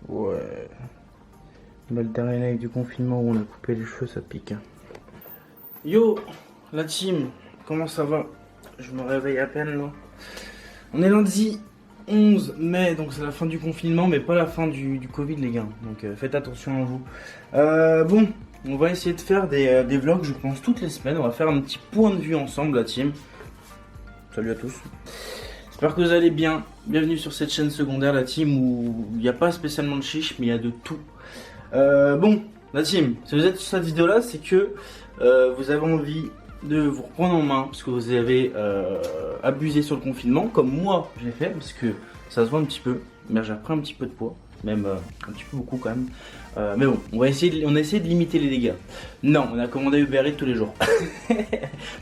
Ouais. Bah, le dernier live du confinement où on a coupé les cheveux, ça pique. Yo, la team, comment ça va? Je me réveille à peine là. On est lundi 11 mai, donc c'est la fin du confinement, mais pas la fin du Covid, les gars. Donc faites attention à vous. Bon, on va essayer de faire des vlogs, je pense, toutes les semaines. On va faire un petit point de vue ensemble, la team. Salut à tous. J'espère que vous allez bien. Bienvenue sur cette chaîne secondaire, la team, où il n'y a pas spécialement de chiche, mais il y a de tout. Bon, la team, si vous êtes sur cette vidéo là, c'est que vous avez envie de vous reprendre en main parce que vous avez abusé sur le confinement, comme moi j'ai fait, parce que ça se voit un petit peu, mais j'ai repris un petit peu de poids, même un petit peu beaucoup quand même. Mais bon, on a essayé de limiter les dégâts. Non, on a commandé Uber Eats tous les jours,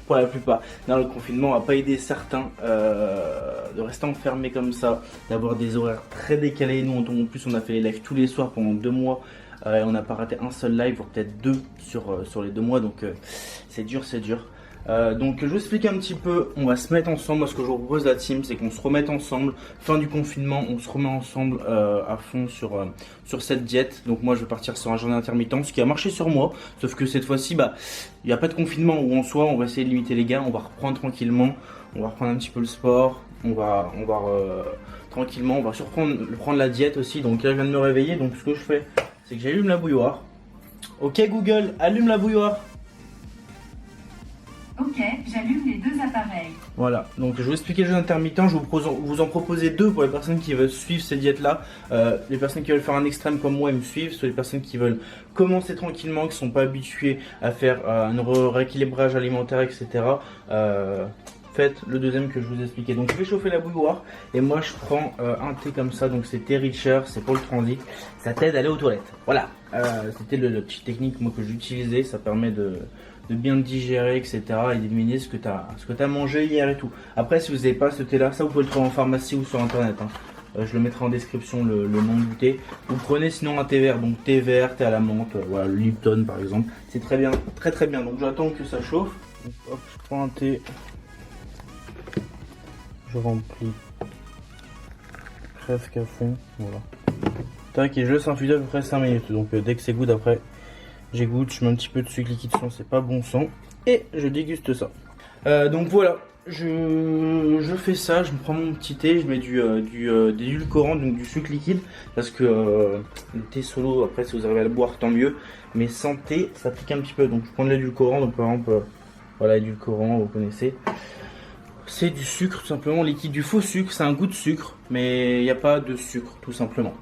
pour la plupart. Non, le confinement n'a pas aidé certains de rester enfermés comme ça, d'avoir des horaires très décalés. Nous, en plus, on a fait les lives tous les soirs pendant 2 mois. On n'a pas raté un seul live, voire peut-être 2 sur les 2 mois, donc c'est dur, c'est dur. Donc je vous explique un petit peu, on va se mettre ensemble. Moi, ce que je vous propose, la team, c'est qu'on se remette ensemble. Fin du confinement, on se remet ensemble à fond sur cette diète. Donc moi, je vais partir sur un jeûne intermittent, ce qui a marché sur moi, sauf que cette fois-ci, bah, il n'y a pas de confinement où en soi, on va essayer de limiter les gars, on va reprendre tranquillement, on va reprendre un petit peu le sport, tranquillement, on va prendre la diète aussi. Donc là, je viens de me réveiller, donc ce que je fais, c'est que j'allume la bouilloire. Ok Google, allume la bouilloire. Ok, j'allume les 2 appareils. Voilà, donc je vais vous expliquer le jeûne intermittent. Je vous en proposer 2 pour les personnes qui veulent suivre ces diètes là. Les personnes qui veulent faire un extrême comme moi et me suivent, soit les personnes qui veulent commencer tranquillement, qui ne sont pas habituées à faire un rééquilibrage alimentaire, etc. Faites le deuxième que je vous ai expliqué. Donc je vais chauffer la bouilloire et moi je prends un thé comme ça, donc c'est thé Richer, c'est pour le transit, ça t'aide à aller aux toilettes. Voilà, c'était le petite technique moi que j'utilisais, ça permet de bien digérer, etc. et d'éliminer ce que tu as mangé hier et tout. Après, si vous n'avez pas ce thé là, ça vous pouvez le trouver en pharmacie ou sur internet, hein. Je le mettrai en description le nom du thé. Vous prenez sinon un thé vert, donc thé vert, thé à la menthe, voilà, le Lipton par exemple, c'est très bien, très très bien. Donc j'attends que ça chauffe. Donc, hop, je prends un thé, je remplis presque à fond, voilà. Tac, et je laisse infuser à peu près 5 minutes. Donc dès que c'est good, après j'égoutte, je mets un petit peu de sucre liquide, c'est pas bon sang, et je déguste ça. Donc voilà, je fais ça, je me prends mon petit thé, je mets du édulcorant, donc du sucre liquide, parce que le thé solo, après si vous arrivez à le boire tant mieux, mais sans thé ça pique un petit peu. Donc je prends de l'édulcorant, donc par exemple voilà, édulcorant, vous connaissez, c'est du sucre tout simplement liquide, du faux sucre, c'est un goût de sucre, mais il n'y a pas de sucre tout simplement.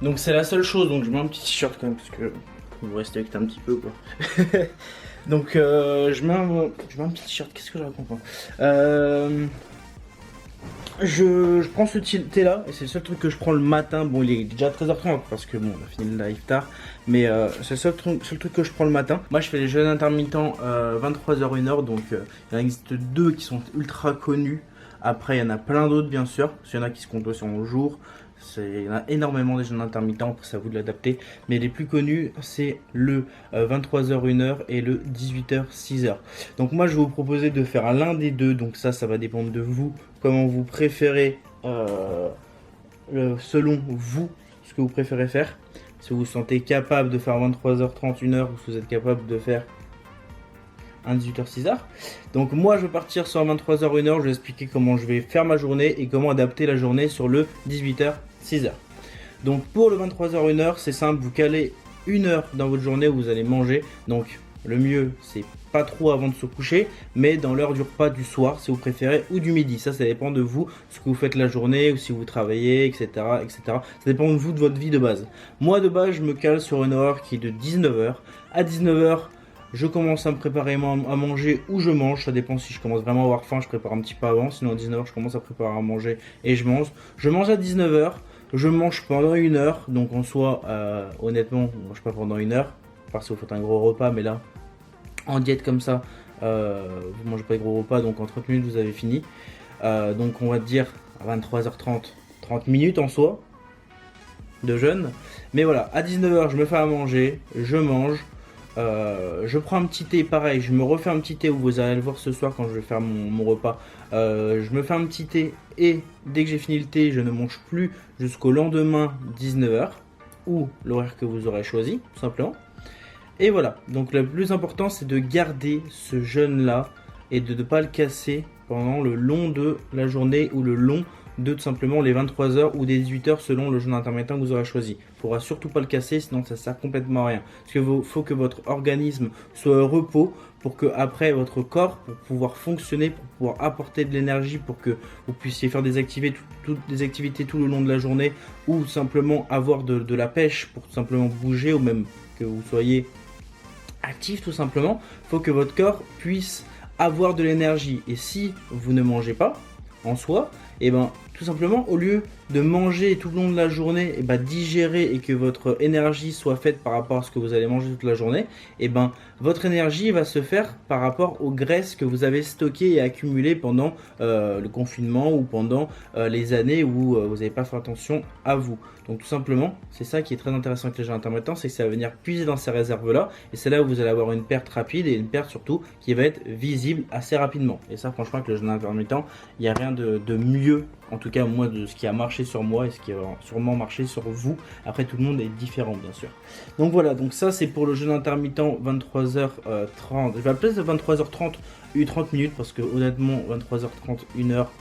Donc c'est la seule chose, donc je mets un petit t-shirt quand même parce que vous respectez un petit peu quoi. Donc je mets un petit t-shirt, qu'est-ce que je raconte pas. Je prends ce thé là et c'est le seul truc que je prends le matin. Bon, il est déjà 13h30 parce que bon, on a fini le live tard, mais c'est le seul truc que je prends le matin. Moi je fais les jeûnes intermittents 23h 1h, donc il en existe 2 qui sont ultra connus. Après il y en a plein d'autres bien sûr, parce qu'il y en a qui se comptent aussi en jours. Il y en a énormément des jeûnes intermittents, après c'est à vous de l'adapter. Mais les plus connus, c'est le 23h 1h et le 18h 6h. Donc moi je vais vous proposer de faire l'un des deux. Donc ça va dépendre de vous, comment vous préférez, selon vous, ce que vous préférez faire. Si vous vous sentez capable de faire 23h30, 1h, ou si vous êtes capable de faire un 18h 6h. Donc moi je vais partir sur 23h 1h, je vais expliquer comment je vais faire ma journée et comment adapter la journée sur le 18h 6h. Donc pour le 23h 1h, c'est simple, vous calez 1 heure dans votre journée où vous allez manger. Donc le mieux c'est pas trop avant de se coucher, mais dans l'heure du repas du soir si vous préférez, ou du midi. Ça dépend de vous, ce que vous faites la journée, ou si vous travaillez, etc., etc. Ça dépend de vous, de votre vie de base. Moi de base je me cale sur une heure qui est de 19h. À 19h je commence à me préparer à manger, ou je mange, ça dépend. Si je commence vraiment à avoir faim, je prépare un petit peu avant, sinon à 19h je commence à préparer à manger et je mange. Je mange à 19h, je mange pendant 1 heure, donc en soi, honnêtement, je mange pas pendant 1 heure, parce que vous faites un gros repas, mais là, en diète comme ça, vous mangez pas de gros repas, donc en 30 minutes vous avez fini. Donc on va dire à 23h30, 30 minutes en soi, de jeûne. Mais voilà, à 19h je me fais à manger, je mange. je prends un petit thé, pareil, je me refais un petit thé, où vous allez le voir ce soir quand je vais faire mon repas. Je me fais un petit thé et dès que j'ai fini le thé, je ne mange plus jusqu'au lendemain 19h ou l'horaire que vous aurez choisi, tout simplement. Et voilà, donc le plus important c'est de garder ce jeûne là et de ne pas le casser pendant le long de la journée ou le long de tout simplement les 23h ou des 18h selon le jeûne intermittent que vous aurez choisi. Il ne faudra surtout pas le casser, sinon ça sert complètement à rien. Parce qu'il faut que votre organisme soit au repos pour que après votre corps, pour pouvoir fonctionner, pour pouvoir apporter de l'énergie, pour que vous puissiez faire des activités, des activités tout le long de la journée, ou simplement avoir de la pêche pour tout simplement bouger, ou même que vous soyez actif tout simplement. Il faut que votre corps puisse avoir de l'énergie. Et si vous ne mangez pas en soi, et ben tout simplement, au lieu de manger tout le long de la journée, et ben digérer et que votre énergie soit faite par rapport à ce que vous allez manger toute la journée, et ben votre énergie va se faire par rapport aux graisses que vous avez stockées et accumulées pendant le confinement ou pendant les années où vous n'avez pas fait attention à vous. Donc tout simplement, c'est ça qui est très intéressant avec les jeûnes intermittents, c'est que ça va venir puiser dans ces réserves-là, et c'est là où vous allez avoir une perte rapide et une perte surtout qui va être visible assez rapidement. Et ça, franchement, avec le jeûne intermittent, il n'y a rien de mieux, en tout cas moi, de ce qui a marché sur moi et ce qui va sûrement marcher sur vous. Après, tout le monde est différent, bien sûr. Donc voilà, donc ça c'est pour le jeûne intermittent 23h30. Je vais appeler ça 23h30 30 minutes parce que honnêtement 23h30 1 heure,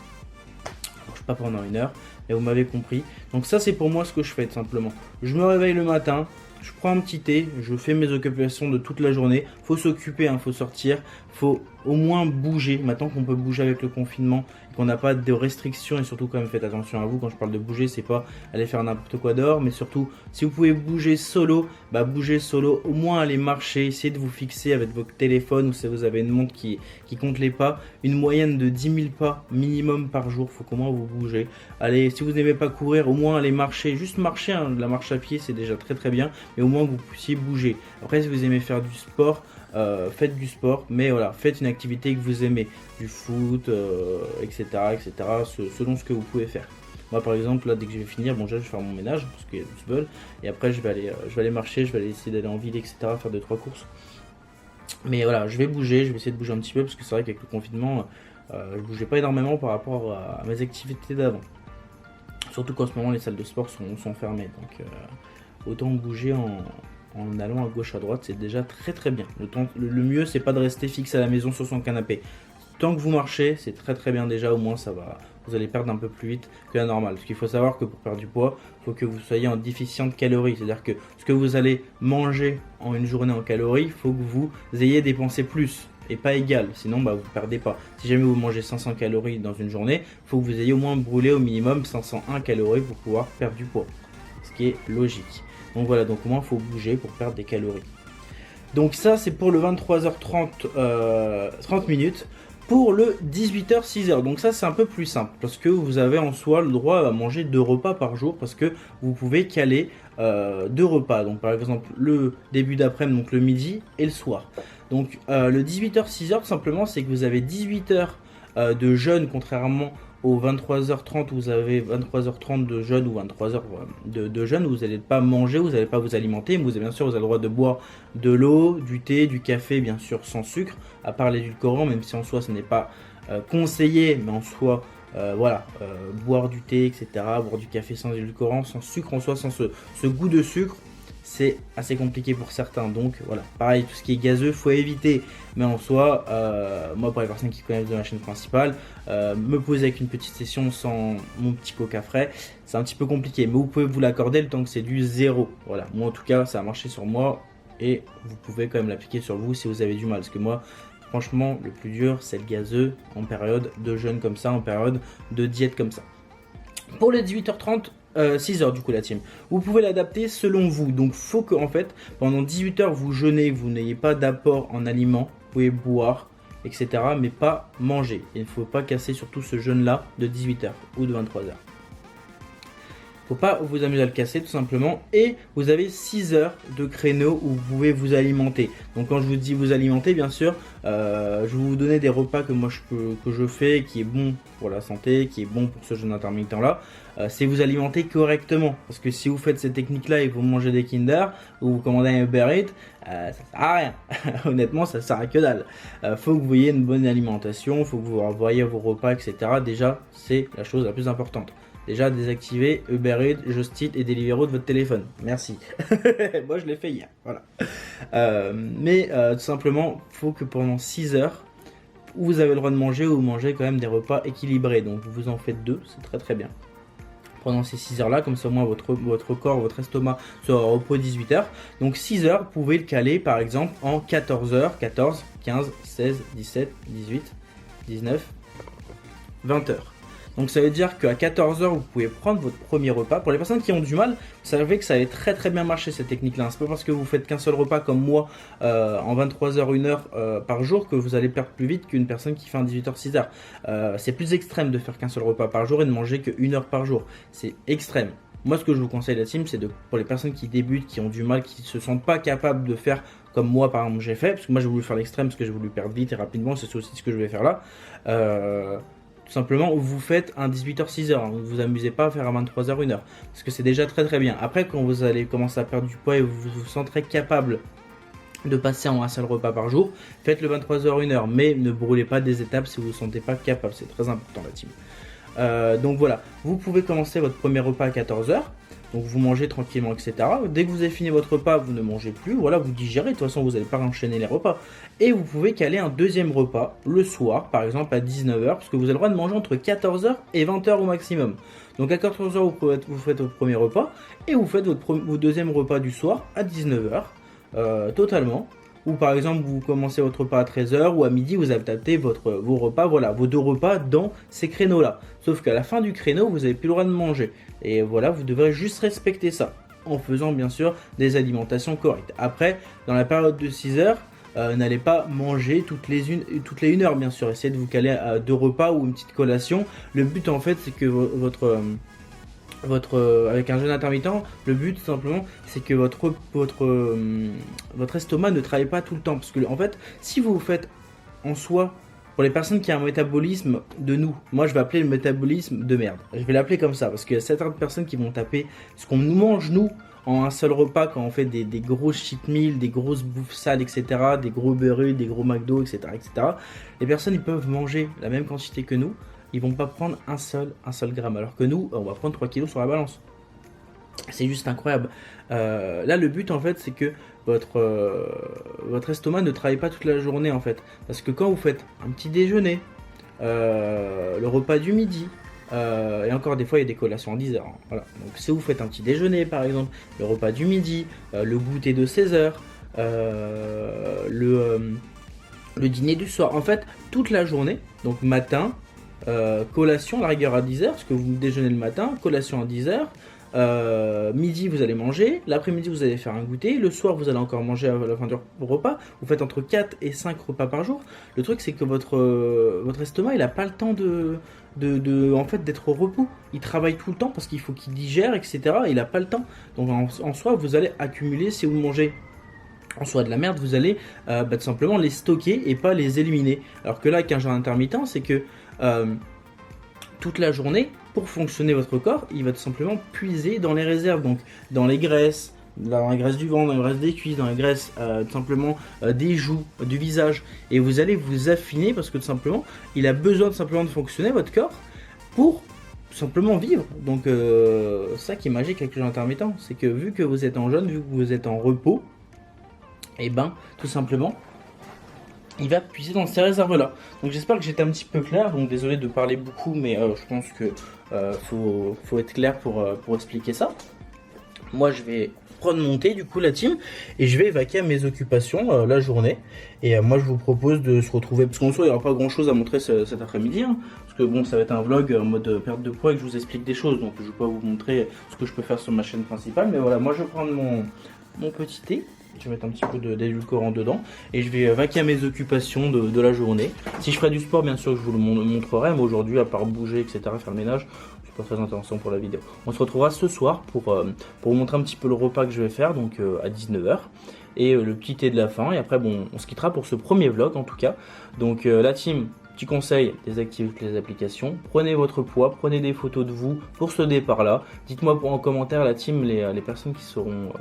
je mange pas pendant 1 heure. Et vous m'avez compris. Donc ça c'est pour moi ce que je fais tout simplement. Je me réveille le matin, je prends un petit thé, je fais mes occupations de toute la journée. Faut s'occuper, faut sortir, faut au moins bouger. Maintenant qu'on peut bouger avec le confinement, qu'on n'a pas de restrictions et surtout quand même faites attention à vous. Quand je parle de bouger, c'est pas aller faire n'importe quoi dehors, mais surtout si vous pouvez bouger solo, bougez solo. Au moins aller marcher, essayez de vous fixer avec votre téléphone ou si vous avez une montre qui compte les pas, une moyenne de 10 000 pas minimum par jour. Faut qu'au moins vous bougez. Allez, si vous n'aimez pas courir, au moins aller marcher, juste marcher. De la marche à pied, c'est déjà très très bien, mais au moins que vous puissiez bouger. Après, si vous aimez faire du sport, faites du sport, mais voilà, faites une activité que vous aimez, du foot, etc., selon ce que vous pouvez faire. Moi par exemple, là dès que je vais finir, déjà je vais faire mon ménage parce qu'il y a du bol, et après je vais aller marcher, je vais aller essayer d'aller en ville, etc., faire 2-3 courses. Mais voilà, je vais bouger, je vais essayer de bouger un petit peu parce que c'est vrai qu'avec le confinement, je bougeais pas énormément par rapport à mes activités d'avant. Surtout qu'en ce moment les salles de sport sont fermées, donc autant bouger en allant à gauche à droite, c'est déjà très très bien. Le mieux c'est pas de rester fixe à la maison sur son canapé. Tant que vous marchez, c'est très très bien déjà, au moins ça va, vous allez perdre un peu plus vite que la normale. Parce qu'il faut savoir que pour perdre du poids, il faut que vous soyez en déficient de calories. C'est-à-dire que ce que vous allez manger en une journée en calories, il faut que vous ayez dépensé plus et pas égal, sinon vous perdez pas. Si jamais vous mangez 500 calories dans une journée, il faut que vous ayez au moins brûlé au minimum 501 calories pour pouvoir perdre du poids. Ce qui est logique. Donc voilà, donc au moins il faut bouger pour perdre des calories. Donc ça c'est pour le 23h30 30 minutes. Pour le 18h 6h, donc ça c'est un peu plus simple parce que vous avez en soi le droit à manger 2 repas par jour parce que vous pouvez caler 2 repas. Donc par exemple le début d'après-midi, donc le midi et le soir. Donc le 18h 6h tout simplement c'est que vous avez 18h de jeûne contrairement aux 23h30 où vous avez 23h30 de jeûne ou 23h de jeûne où vous n'allez pas manger, vous n'allez pas vous alimenter, mais bien sûr vous avez le droit de boire de l'eau, du thé, du café bien sûr sans sucre, à part l'édulcorant, même si en soi ce n'est pas conseillé, mais en soi boire du thé, etc., boire du café sans édulcorant, sans sucre en soi, sans ce goût de sucre, c'est assez compliqué pour certains. Donc voilà, pareil, tout ce qui est gazeux, faut éviter. Mais en soi, moi pour les personnes qui connaissent de ma chaîne principale, me poser avec une petite session sans mon petit coca frais, c'est un petit peu compliqué. Mais vous pouvez vous l'accorder le temps que c'est du zéro. Voilà, moi en tout cas, ça a marché sur moi. Et vous pouvez quand même l'appliquer sur vous si vous avez du mal. Parce que moi, franchement, le plus dur, c'est le gazeux en période de jeûne comme ça, en période de diète comme ça. Pour les 18h30, 6h du coup la team. Vous pouvez l'adapter selon vous. Donc faut que en fait pendant 18h vous jeûnez, vous n'ayez pas d'apport en aliments, vous pouvez boire, etc. mais pas manger. Il ne faut pas casser surtout ce jeûne là de 18h ou de 23h. faut pas vous amuser à le casser tout simplement. Et vous avez 6 heures de créneau où vous pouvez vous alimenter. Donc quand je vous dis vous alimenter, bien sûr, je vais vous donner des repas que moi que je fais, qui est bon pour la santé, qui est bon pour ce jeûne intermittent là. C'est vous alimenter correctement. Parce que si vous faites cette technique là et que vous mangez des Kinder ou vous commandez un Uber Eats, ça sert à rien. Honnêtement, ça sert à que dalle. Faut que vous voyez une bonne alimentation, faut que vous voyez vos repas, etc. Déjà, c'est la chose la plus importante. Déjà, désactiver Uber Eats, Just Eat et Deliveroo de votre téléphone. Merci. Moi, je l'ai fait hier. Voilà. Tout simplement, faut que pendant 6 heures, vous avez le droit de manger ou manger quand même des repas équilibrés. Donc, vous en faites 2, c'est très très bien. Pendant ces 6 heures là, comme ça au moins votre corps, votre estomac sera au repos 18 heures. Donc 6 heures, vous pouvez le caler par exemple en 14 heures, 14, 15, 16, 17, 18, 19, 20 heures. Donc ça veut dire qu'à 14 heures, vous pouvez prendre votre premier repas. Pour les personnes qui ont du mal, vous savez que ça allait très très bien marcher cette technique-là. C'est pas parce que vous faites qu'un seul repas comme moi en 23 heures, 1 heure par jour que vous allez perdre plus vite qu'une personne qui fait un 18 heures, 6 heures. C'est plus extrême de faire qu'un seul repas par jour et de manger que 1 heure par jour. C'est extrême. Moi, ce que je vous conseille, la team, c'est pour les personnes qui débutent, qui ont du mal, qui se sentent pas capables de faire comme moi, par exemple, j'ai fait. Parce que moi, j'ai voulu faire l'extrême parce que j'ai voulu perdre vite et rapidement. C'est aussi ce que je vais faire là. Tout simplement, vous faites un 18h, 6h. Ne vous amusez pas à faire un 23h, 1h. Parce que c'est déjà très très bien. Après, quand vous allez commencer à perdre du poids et vous vous sentirez capable de passer en un seul repas par jour, faites le 23h, 1h. Mais ne brûlez pas des étapes si vous ne vous sentez pas capable. C'est très important, la team. Donc voilà, vous pouvez commencer votre premier repas à 14h. Donc vous mangez tranquillement, etc. Dès que vous avez fini votre repas, vous ne mangez plus. Voilà, vous digérez. De toute façon, vous n'allez pas enchaîner les repas. Et vous pouvez caler un deuxième repas le soir, par exemple à 19h, parce que vous avez le droit de manger entre 14h et 20h au maximum. Donc à 14h, vous faites votre premier repas et vous faites votre deuxième repas du soir à 19h, totalement. Ou par exemple, vous commencez votre repas à 13h ou à midi, vous adaptez vos repas, voilà, vos 2 repas dans ces créneaux-là. Sauf qu'à la fin du créneau, vous n'avez plus le droit de manger. Et voilà, vous devrez juste respecter ça, en faisant bien sûr des alimentations correctes. Après, dans la période de 6 heures, n'allez pas manger toutes les 1 heure, bien sûr. Essayez de vous caler à 2 repas ou une petite collation. Le but en fait, c'est que avec un jeûne intermittent, le but tout simplement c'est que votre estomac ne travaille pas tout le temps, parce que en fait si vous faites en soi, pour les personnes qui ont un métabolisme de nous, moi je vais appeler le métabolisme de merde, je vais l'appeler comme ça, parce qu'il y a certaines personnes qui vont taper ce qu'on nous mange nous en un seul repas quand on fait des gros cheat meals, des grosses bouffes sales, etc., des gros burgers, des gros McDo, etc., etc. Les personnes ils peuvent manger la même quantité que nous, ils vont pas prendre un seul gramme, alors que nous on va prendre 3 kilos sur la balance. C'est juste incroyable. Là le but en fait c'est que votre estomac ne travaille pas toute la journée en fait, parce que quand vous faites un petit déjeuner, le repas du midi, et encore des fois il y a des collations à 10h, hein, voilà. Donc si vous faites un petit déjeuner par exemple, le repas du midi, le goûter de 16h, le dîner du soir, en fait toute la journée, donc matin, collation à la rigueur à 10h, parce que vous déjeunez le matin, collation à 10h, midi vous allez manger, l'après-midi vous allez faire un goûter, le soir vous allez encore manger à la fin du repas, vous faites entre 4 et 5 repas par jour. Le truc c'est que votre estomac il a pas le temps en fait d'être au repos, il travaille tout le temps parce qu'il faut qu'il digère, etc. Il a pas le temps, donc en soi vous allez accumuler, si vous mangez en soi de la merde, vous allez tout simplement les stocker et pas les éliminer. Alors que là avec un jeûne intermittent c'est que toute la journée, pour fonctionner votre corps, il va tout simplement puiser dans les réserves, donc dans les graisses, dans la graisse du ventre, dans la graisse des cuisses, dans la graisse tout simplement des joues, du visage, et vous allez vous affiner parce que tout simplement, il a besoin tout simplement de fonctionner votre corps pour tout simplement vivre. Donc ça qui est magique avec le jeûne intermittent, c'est que vu que vous êtes en jeûne, vu que vous êtes en repos, et ben tout simplement il va puiser dans ces réserves là. Donc j'espère que j'étais un petit peu clair, donc désolé de parler beaucoup, mais je pense que faut être clair pour expliquer ça. Moi je vais prendre mon thé du coup la team, et je vais vaquer à mes occupations la journée, et moi je vous propose de se retrouver, parce qu'en soi il n'y aura pas grand chose à montrer cet après-midi, hein, parce que bon ça va être un vlog en mode perte de poids et que je vous explique des choses, donc je ne vais pas vous montrer ce que je peux faire sur ma chaîne principale, mais voilà, moi je vais prendre mon petit thé. Je vais mettre un petit peu d'édulcorant dedans et je vais vaquer à mes occupations de la journée. Si je ferai du sport, bien sûr, je vous le montrerai, mais aujourd'hui, à part bouger, etc., faire le ménage, c'est pas très intéressant pour la vidéo. On se retrouvera ce soir pour vous montrer un petit peu le repas que je vais faire, donc à 19 h. Et le petit thé de la fin. Et après, bon, on se quittera pour ce premier vlog en tout cas. Donc la team, petit conseil, désactivez toutes les applications. Prenez votre poids, prenez des photos de vous pour ce départ-là. Dites-moi en commentaire, la team, les personnes qui seront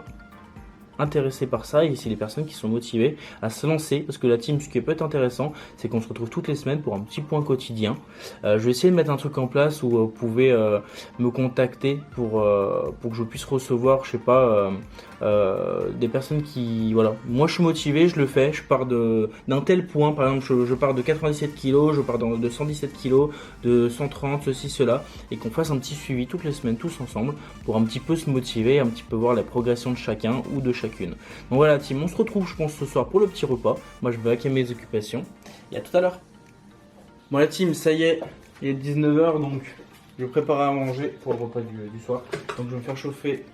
intéressés par ça et c'est les personnes qui sont motivées à se lancer, parce que la team, ce qui peut être intéressant, c'est qu'on se retrouve toutes les semaines pour un petit point quotidien. Je vais essayer de mettre un truc en place où vous pouvez me contacter pour que je puisse recevoir, je sais pas, des personnes qui, voilà, moi je suis motivé, je le fais, je pars d'un tel point, par exemple je pars de 97 kg, je pars de 117 kg, de 130, ceci, cela, et qu'on fasse un petit suivi toutes les semaines tous ensemble pour un petit peu se motiver, un petit peu voir la progression de chacun ou de chacune. Donc voilà team, on se retrouve je pense ce soir pour le petit repas. Moi je vais vaquer mes occupations et à tout à l'heure. Bon la team, ça y est, il est 19 h, donc je prépare à manger pour le repas du soir. Donc je vais me faire chauffer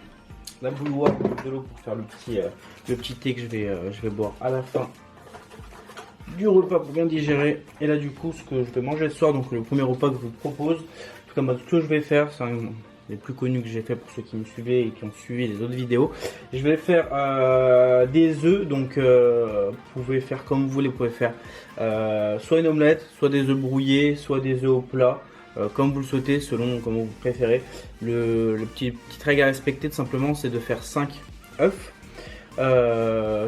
la bouilloire de l'eau pour faire le petit thé que je vais boire à la fin du repas pour bien digérer. Et là du coup ce que je vais manger ce soir, donc le premier repas que je vous propose, en tout cas moi, ce que je vais faire, c'est un les plus connus que j'ai fait pour ceux qui me suivaient et qui ont suivi les autres vidéos. Je vais faire des œufs, donc vous pouvez faire comme vous voulez, vous pouvez faire soit une omelette, soit des œufs brouillés, soit des œufs au plat, comme vous le souhaitez, selon comment vous préférez. Le petite règle à respecter tout simplement, c'est de faire 5 œufs.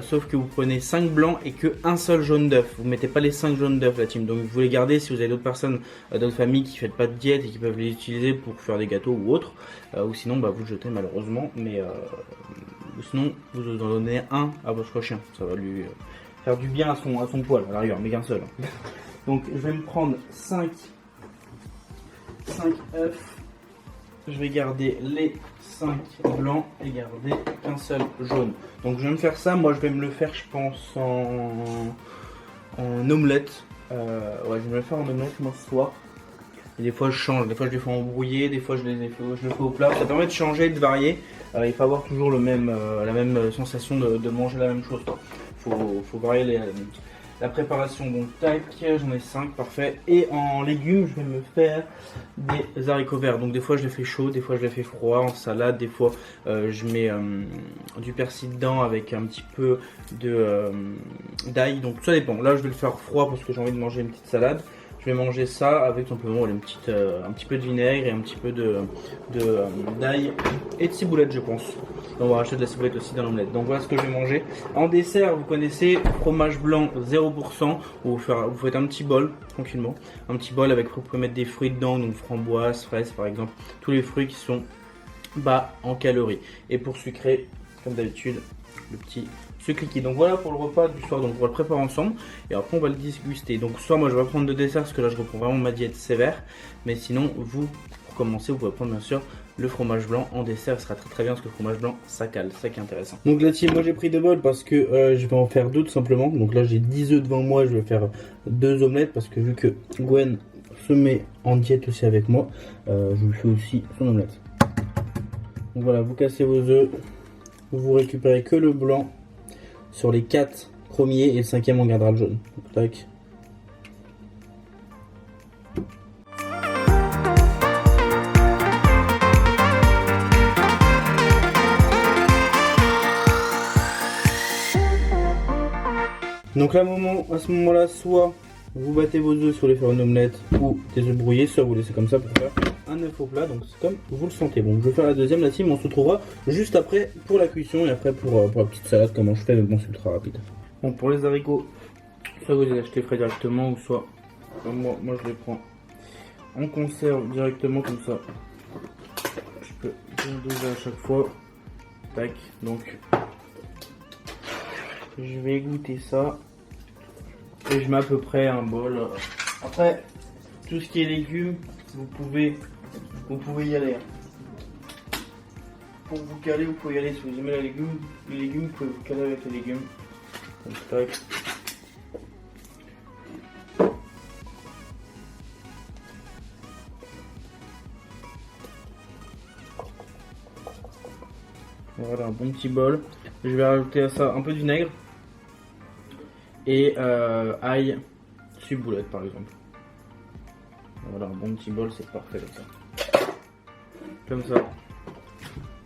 Sauf que vous prenez 5 blancs et que un seul jaune d'œuf. Vous mettez pas les 5 jaunes d'œuf la team. Donc vous les gardez si vous avez d'autres personnes, d'autres familles qui ne font pas de diète et qui peuvent les utiliser pour faire des gâteaux ou autre. Ou sinon bah, vous le jetez malheureusement. Mais sinon vous en donnez un à votre chien. Ça va lui faire du bien à son poil à l'arrière, mais qu'un seul. Donc je vais me prendre 5 œufs. Je vais garder les 5 blancs et garder qu'un seul jaune. Donc je vais me faire ça, moi je vais me le faire je pense en omelette. Ouais, je vais me le faire en omelette moi ce soir. Et des fois je change, des fois je les fais en brouillé, des fois je le fais au plat. Ça permet de changer, de varier. Il faut avoir toujours la même sensation de manger la même chose. Faut varier la préparation. Donc tac, j'en ai 5, parfait. Et en légumes, je vais me faire des haricots verts. Donc des fois je les fais chaud, des fois je les fais froid, en salade, des fois je mets du persil dedans avec un petit peu d'ail. Donc ça dépend. Là je vais le faire froid parce que j'ai envie de manger une petite salade. Je vais manger ça avec simplement un petit peu de vinaigre et un petit peu d'ail et de ciboulette je pense. On va racheter de la ciboulette aussi dans l'omelette. Donc voilà ce que je vais manger. En dessert, vous connaissez, fromage blanc 0%. Vous faites un petit bol, tranquillement. Un petit bol avec, vous pouvez mettre des fruits dedans, donc framboises, fraises par exemple. Tous les fruits qui sont bas en calories. Et pour sucrer, comme d'habitude, le petit sucre liquide. Donc voilà pour le repas du soir, donc on va le préparer ensemble et après on va le déguster. Donc ce soir moi je vais pas prendre de dessert parce que là je reprends vraiment ma diète sévère, mais sinon vous, pour commencer, vous pouvez prendre bien sûr le fromage blanc en dessert, ce sera très bien parce que le fromage blanc ça cale, c'est ça qui est intéressant. Donc là team, moi j'ai pris 2 bols parce que je vais en faire 2 tout simplement. Donc là j'ai 10 œufs devant moi, je vais faire 2 omelettes parce que vu que Gwen se met en diète aussi avec moi, je lui fais aussi son omelette. Donc voilà, vous cassez vos œufs, vous récupérez que le blanc sur les 4 premiers et le 5e on gardera le jaune. Donc, tac. Donc là, à ce moment-là, soit vous battez vos œufs sur les faire une omelette ou des œufs brouillés, soit vous laissez comme ça pour faire un œuf au plat. Donc c'est comme vous le sentez. Bon, je vais faire la deuxième, la team, on se retrouvera juste après pour la cuisson et après pour la petite salade, comment je fais, mais bon, c'est ultra rapide. Bon, pour les haricots, soit vous les achetez frais directement, ou soit comme moi je les prends en conserve directement comme ça. Je peux bien doser à chaque fois. Tac, donc je vais égoutter ça. Et je mets à peu près un bol. Après, tout ce qui est légumes, vous pouvez y aller. Pour vous caler, vous pouvez y aller. Si vous aimez les légumes, vous pouvez vous caler avec les légumes. Donc, tac. Voilà, un bon petit bol. Je vais rajouter à ça un peu de vinaigre et ail, ciboulette par exemple. Voilà, un bon petit bol, c'est parfait comme ça. Comme ça.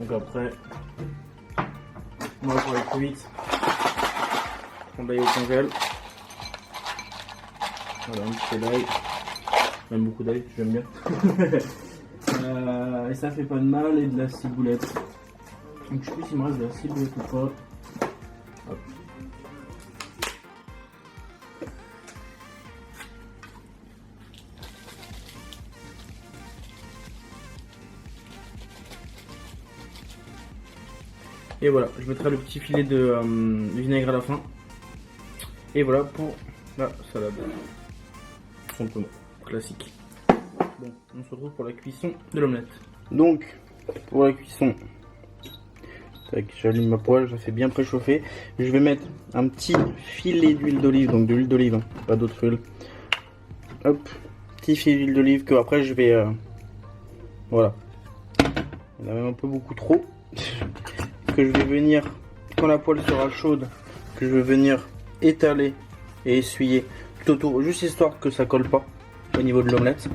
Donc après, moi pour les cuites, je prends de l'ail au congèle. Voilà, un petit peu d'ail. Même beaucoup d'ail, j'aime bien. Et ça fait pas de mal, et de la ciboulette. Donc je sais plus s'il me reste de la ciboulette ou pas. Hop. Et voilà, je mettrai le petit filet de vinaigre à la fin. Et voilà pour la salade. Simplement, classique. Bon, on se retrouve pour la cuisson de l'omelette. Donc, pour la cuisson, j'allume ma poêle, je la fais bien préchauffer. Je vais mettre un petit filet d'huile d'olive, donc de l'huile d'olive, hein, pas d'autre huile. Hop, petit filet d'huile d'olive que après je vais... voilà. Il y en a même un peu beaucoup trop. Que je vais venir, quand la poêle sera chaude, que je vais venir étaler et essuyer tout autour, juste histoire que ça colle pas au niveau de l'omelette.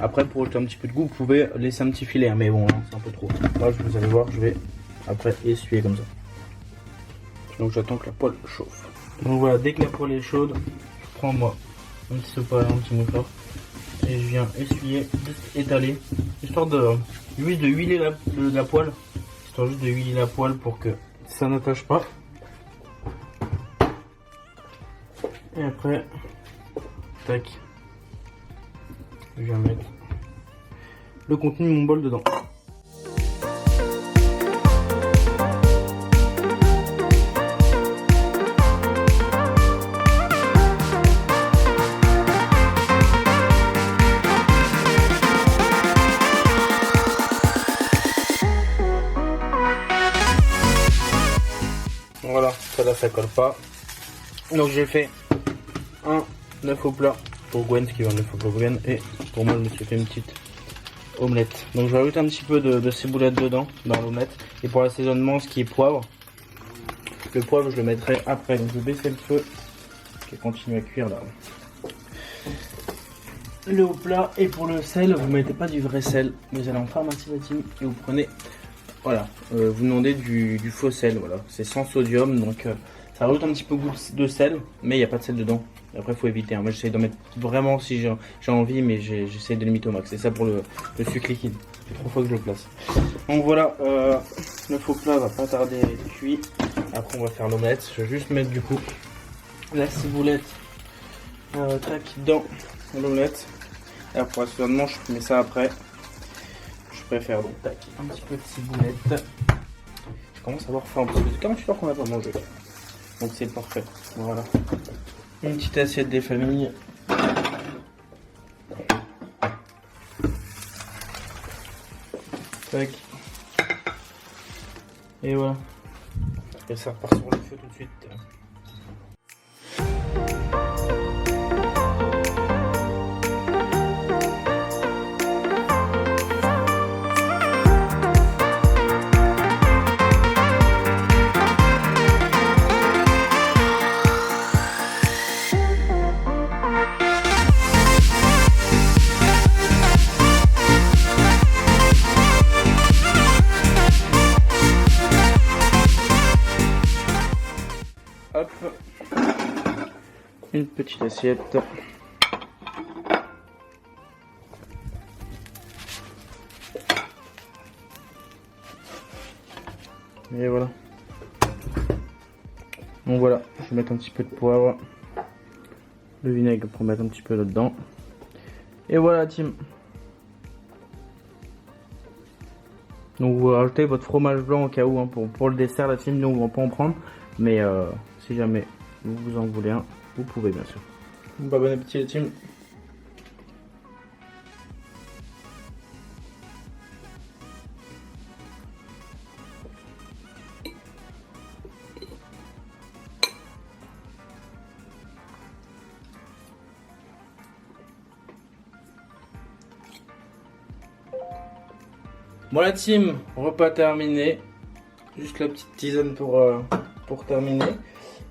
Après, pour ajouter un petit peu de goût, vous pouvez laisser un petit filet, hein, mais bon, là, c'est un peu trop. Là, vous allez voir, je vais après essuyer comme ça. Donc j'attends que la poêle chauffe. Donc voilà, dès que la poêle est chaude, je prends moi un petit sopalin, un petit mouchoir, et je viens essuyer, juste étaler, histoire de huiler la poêle. Histoire juste de huiler la poêle pour que ça n'attache pas. Et après, tac, je viens mettre le contenu de mon bol dedans. Voilà, ça là ça colle pas. Donc j'ai fait un œuf au plat pour Gwen, qui va un œuf au plat Gwen, et pour moi je me suis fait une petite omelette. Donc je vais rajouter un petit peu de ciboulette dedans, dans l'omelette. Et pour l'assaisonnement, ce qui est poivre, le poivre je le mettrai après. Donc je vais baisser le feu, je vais continuer à cuire là. Le au plat, et pour le sel, vous mettez pas du vrai sel, vous allez en pharmacie latine et vous prenez... Voilà, vous demandez du faux sel, voilà, c'est sans sodium, donc ça rajoute un petit peu de goût de sel, mais il n'y a pas de sel dedans. Et après, il faut éviter, hein. Moi j'essaie d'en mettre vraiment si j'ai envie, mais j'essaie de limiter au max. C'est ça pour le sucre liquide, ça fait 3 fois que je le place. Donc voilà, le faux plat va pas tarder à être cuit. Après on va faire l'omelette, je vais juste mettre du coup la ciboulette tac, dans l'omelette. Et pour l'assaisonnement, je mets ça après. Je préfère donc tac, un petit peu de ciboulette. Je commence à avoir faim parce que c'est 48 heures qu'on n'a pas mangé. Donc c'est parfait. Voilà. Une petite assiette des familles. Tac. Et voilà. Et ça repart sur le feu tout de suite. Hop, une petite assiette. Et voilà. Donc voilà, je vais mettre un petit peu de poivre, le vinaigre pour mettre un petit peu là-dedans. Et voilà, team. Donc vous rajoutez votre fromage blanc au cas où, hein, pour le dessert, la team. Nous on va pas en prendre, mais si jamais vous en voulez un, vous pouvez bien sûr. Bah, bon appétit la team. Bon la team, repas terminé. Juste la petite tisane pour pour terminer.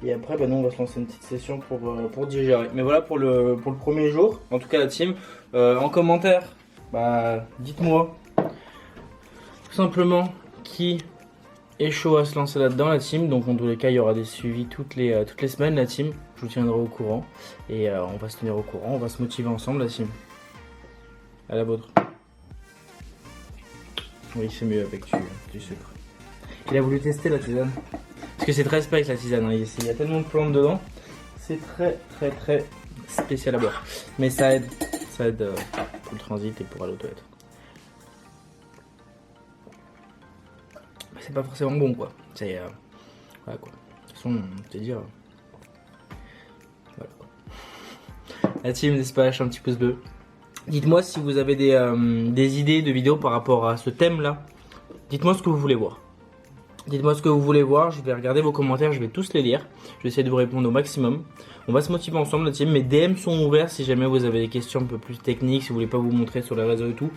Et après, bah, nous, on va se lancer une petite session pour digérer. Mais voilà pour le premier jour. En tout cas, la team, en commentaire, bah, dites-moi tout simplement qui est chaud à se lancer là-dedans, la team. Donc, en tous les cas, il y aura des suivis toutes les semaines, la team. Je vous tiendrai au courant. Et on va se tenir au courant. On va se motiver ensemble, la team. À la vôtre. Oui, c'est mieux avec du sucre. Il a voulu tester la tisane. Parce que c'est très spec la tisane, hein. Il y a tellement de plantes dedans. C'est très spécial à boire. Mais ça aide pour le transit et pour aller aux toilettes. C'est pas forcément bon quoi. C'est voilà quoi. De toute façon, je te dire. Voilà quoi. La team, n'hésitez pas à lâcher un petit pouce bleu. Dites-moi si vous avez des idées de vidéos par rapport à ce thème là. Dites-moi ce que vous voulez voir. Dites-moi ce que vous voulez voir, je vais regarder vos commentaires, je vais tous les lire. Je vais essayer de vous répondre au maximum. On va se motiver ensemble la team, mes DM sont ouverts si jamais vous avez des questions un peu plus techniques, si vous voulez pas vous montrer sur les réseaux et tout.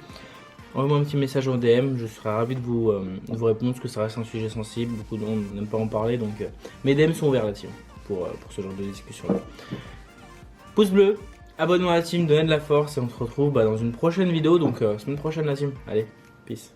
Envoyez-moi un petit message en DM, je serai ravi de vous répondre parce que ça reste un sujet sensible, beaucoup de monde n'aime pas en parler, donc mes DM sont ouverts la team pour ce genre de discussion là. Pouce bleu, abonnement à la team, donnez de la force et on se retrouve dans une prochaine vidéo, donc semaine prochaine la team. Allez, peace.